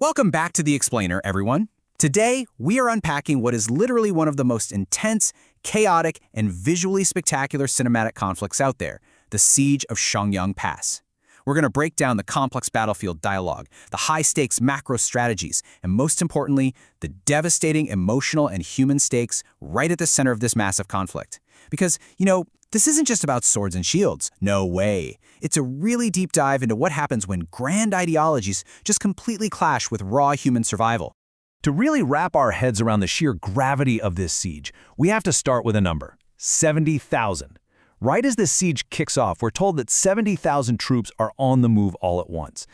Welcome back to The Explainer, everyone. Today, we are unpacking what is literally one of the most intense, chaotic, and visually spectacular cinematic conflicts out there, the Siege of Sheongyang Pass. We're going to break down the complex battlefield dialogue, the high-stakes macro strategies, and most importantly, the devastating emotional and human stakes right at the center of this massive conflict. Because, this isn't just about swords and shields. No way. It's a really deep dive into what happens when grand ideologies just completely clash with raw human survival. To really wrap our heads around the sheer gravity of this siege, we have to start with a number: 70,000. Right as this siege kicks off, we're told that 70,000 troops are on the move all at once.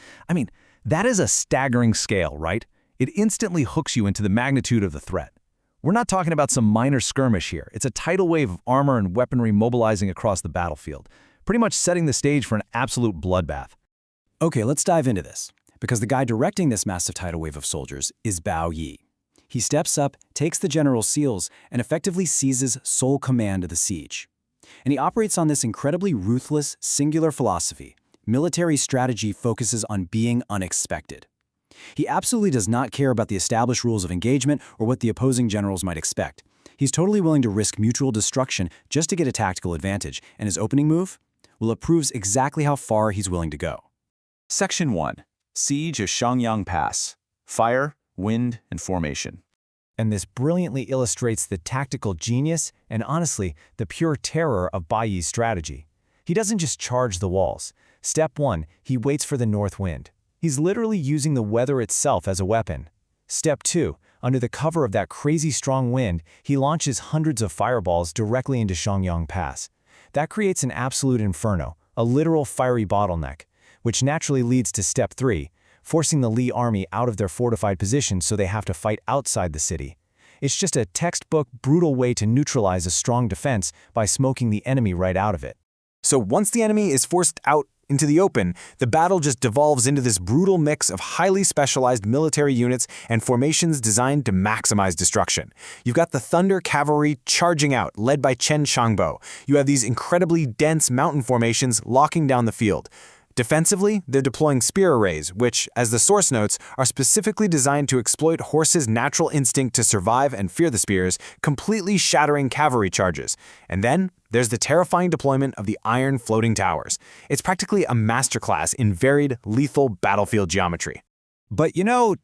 That is a staggering scale, right? It instantly hooks you into the magnitude of the threat. We're not talking about some minor skirmish here. It's a tidal wave of armor and weaponry mobilizing across the battlefield, pretty much setting the stage for an absolute bloodbath. Okay, let's dive into this, because the guy directing this massive tidal wave of soldiers is Bao Yi. He steps up, takes the general's seals, and effectively seizes sole command of the siege. And he operates on this incredibly ruthless, singular philosophy. Military strategy focuses on being unexpected. He absolutely does not care about the established rules of engagement or what the opposing generals might expect. He's totally willing to risk mutual destruction just to get a tactical advantage, and his opening move? Well, it proves exactly how far he's willing to go. Section 1. Siege of Sheongyang Pass. Fire, wind, and formation. And this brilliantly illustrates the tactical genius and, honestly, the pure terror of Bao Yi's strategy. He doesn't just charge the walls. Step 1, he waits for the north wind. He's literally using the weather itself as a weapon. Step 2, under the cover of that crazy strong wind, he launches hundreds of fireballs directly into Sheongyang Pass. That creates an absolute inferno, a literal fiery bottleneck, which naturally leads to Step 3, forcing the Li army out of their fortified positions so they have to fight outside the city. It's just a textbook, brutal way to neutralize a strong defense by smoking the enemy right out of it. So once the enemy is forced out into the open, the battle just devolves into this brutal mix of highly specialized military units and formations designed to maximize destruction. You've got the Thunder Cavalry charging out, led by Chen Shangbo. You have these incredibly dense mountain formations locking down the field. Defensively, they're deploying spear arrays, which, as the source notes, are specifically designed to exploit horses' natural instinct to survive and fear the spears, completely shattering cavalry charges. And then, there's the terrifying deployment of the iron floating towers. It's practically a masterclass in varied, lethal battlefield geometry. But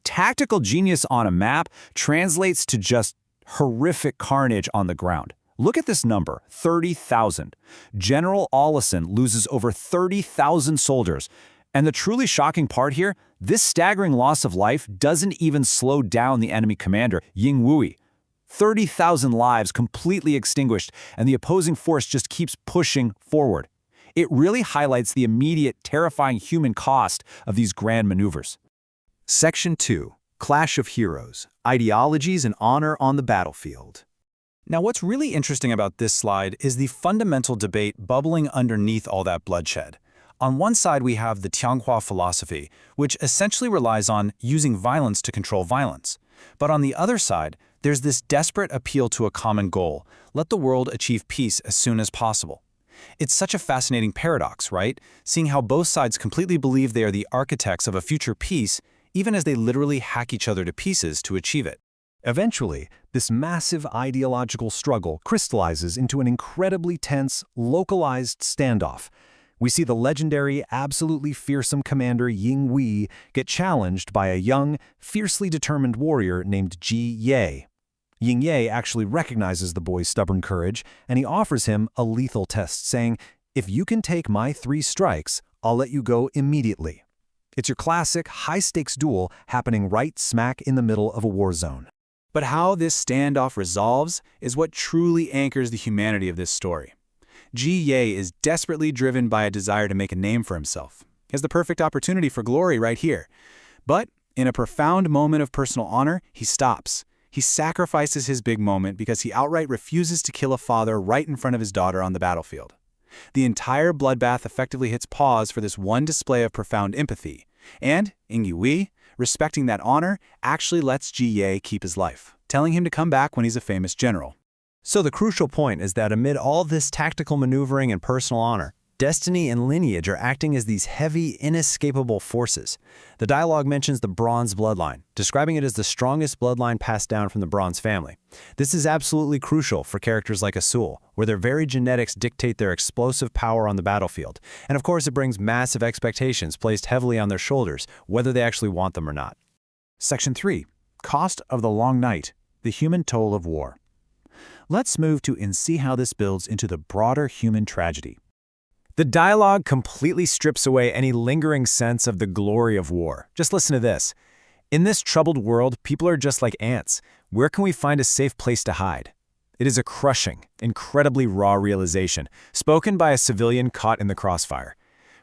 tactical genius on a map translates to just horrific carnage on the ground. Look at this number, 30,000. General Olison loses over 30,000 soldiers. And the truly shocking part here, this staggering loss of life doesn't even slow down the enemy commander, Ying Wui. 30,000 lives completely extinguished, and the opposing force just keeps pushing forward. It really highlights the immediate, terrifying human cost of these grand maneuvers. Section 2. Clash of Heroes. Ideologies and Honor on the Battlefield. Now, what's really interesting about this slide is the fundamental debate bubbling underneath all that bloodshed. On one side, we have the Tianghua philosophy, which essentially relies on using violence to control violence. But on the other side, there's this desperate appeal to a common goal: let the world achieve peace as soon as possible. It's such a fascinating paradox, right? Seeing how both sides completely believe they are the architects of a future peace, even as they literally hack each other to pieces to achieve it. Eventually, this massive ideological struggle crystallizes into an incredibly tense, localized standoff. We see the legendary, absolutely fearsome commander Ying Wei get challenged by a young, fiercely determined warrior named Ji Ye. Ying Ye actually recognizes the boy's stubborn courage, and he offers him a lethal test, saying, "If you can take my 3 strikes, I'll let you go immediately." It's your classic, high-stakes duel happening right smack in the middle of a war zone. But how this standoff resolves is what truly anchors the humanity of this story. Ji Ye is desperately driven by a desire to make a name for himself. He has the perfect opportunity for glory right here. But in a profound moment of personal honor, he stops. He sacrifices his big moment because he outright refuses to kill a father right in front of his daughter on the battlefield. The entire bloodbath effectively hits pause for this one display of profound empathy. And Ying Wei, respecting that honor, actually lets Ji Ye keep his life, telling him to come back when he's a famous general. So the crucial point is that amid all this tactical maneuvering and personal honor, Destiny and lineage are acting as these heavy, inescapable forces. The dialogue mentions the Bronze bloodline, describing it as the strongest bloodline passed down from the Bronze family. This is absolutely crucial for characters like Azul, where their very genetics dictate their explosive power on the battlefield. And of course, it brings massive expectations placed heavily on their shoulders, whether they actually want them or not. Section 3. Cost of the Long Night, the Human Toll of War. Let's move to and see how this builds into the broader human tragedy. The dialogue completely strips away any lingering sense of the glory of war. Just listen to this. In this troubled world, people are just like ants. Where can we find a safe place to hide? It is a crushing, incredibly raw realization, spoken by a civilian caught in the crossfire.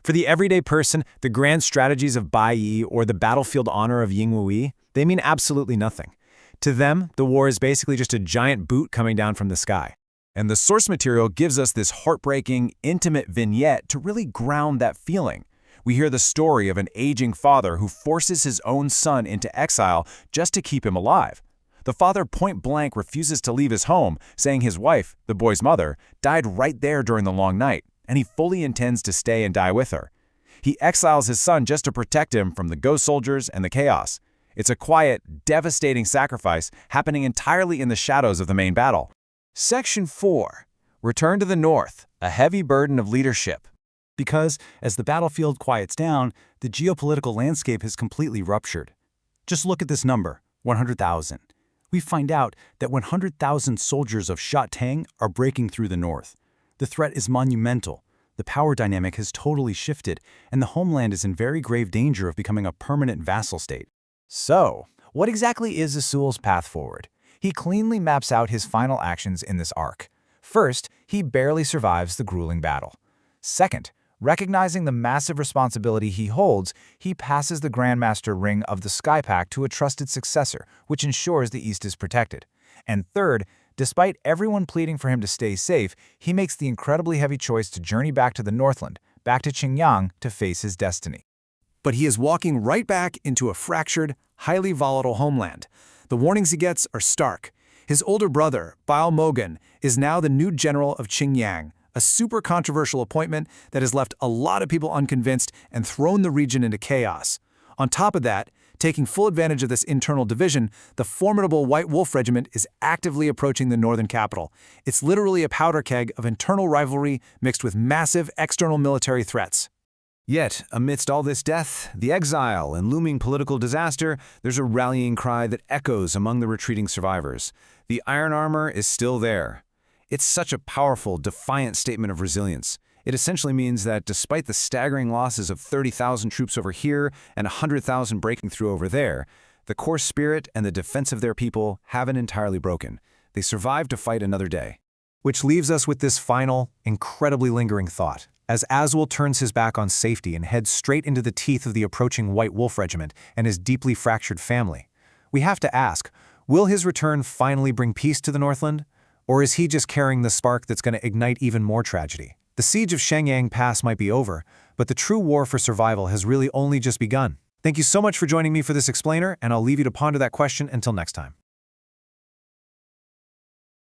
For the everyday person, the grand strategies of Bai Yi or the battlefield honor of Ying Wu, they mean absolutely nothing. To them, the war is basically just a giant boot coming down from the sky. And the source material gives us this heartbreaking, intimate vignette to really ground that feeling. We hear the story of an aging father who forces his own son into exile just to keep him alive. The father point-blank refuses to leave his home, saying his wife, the boy's mother, died right there during the long night, and he fully intends to stay and die with her. He exiles his son just to protect him from the ghost soldiers and the chaos. It's a quiet, devastating sacrifice happening entirely in the shadows of the main battle. Section 4. Return to the North, a heavy burden of leadership. Because, as the battlefield quiets down, the geopolitical landscape has completely ruptured. Just look at this number, 100,000. We find out that 100,000 soldiers of Sha Tang are breaking through the north. The threat is monumental. The power dynamic has totally shifted, and the homeland is in very grave danger of becoming a permanent vassal state. So, what exactly is Azul's path forward? He cleanly maps out his final actions in this arc. First, he barely survives the grueling battle. Second, recognizing the massive responsibility he holds, he passes the Grandmaster ring of the Sky Pact to a trusted successor, which ensures the East is protected. And third, despite everyone pleading for him to stay safe, he makes the incredibly heavy choice to journey back to the Northland, back to Qingyang, to face his destiny. But he is walking right back into a fractured, highly volatile homeland. The warnings he gets are stark. His older brother, Bao Mogan, is now the new general of Qingyang, a super controversial appointment that has left a lot of people unconvinced and thrown the region into chaos. On top of that, taking full advantage of this internal division, the formidable White Wolf Regiment is actively approaching the northern capital. It's literally a powder keg of internal rivalry mixed with massive external military threats. Yet, amidst all this death, the exile, and looming political disaster, there's a rallying cry that echoes among the retreating survivors. The iron armor is still there. It's such a powerful, defiant statement of resilience. It essentially means that despite the staggering losses of 30,000 troops over here and 100,000 breaking through over there, the core spirit and the defense of their people haven't entirely broken. They survived to fight another day. Which leaves us with this final, incredibly lingering thought. As Azul turns his back on safety and heads straight into the teeth of the approaching White Wolf Regiment and his deeply fractured family, we have to ask, will his return finally bring peace to the Northland? Or is he just carrying the spark that's going to ignite even more tragedy? The siege of Shenyang Pass might be over, but the true war for survival has really only just begun. Thank you so much for joining me for this explainer, and I'll leave you to ponder that question until next time.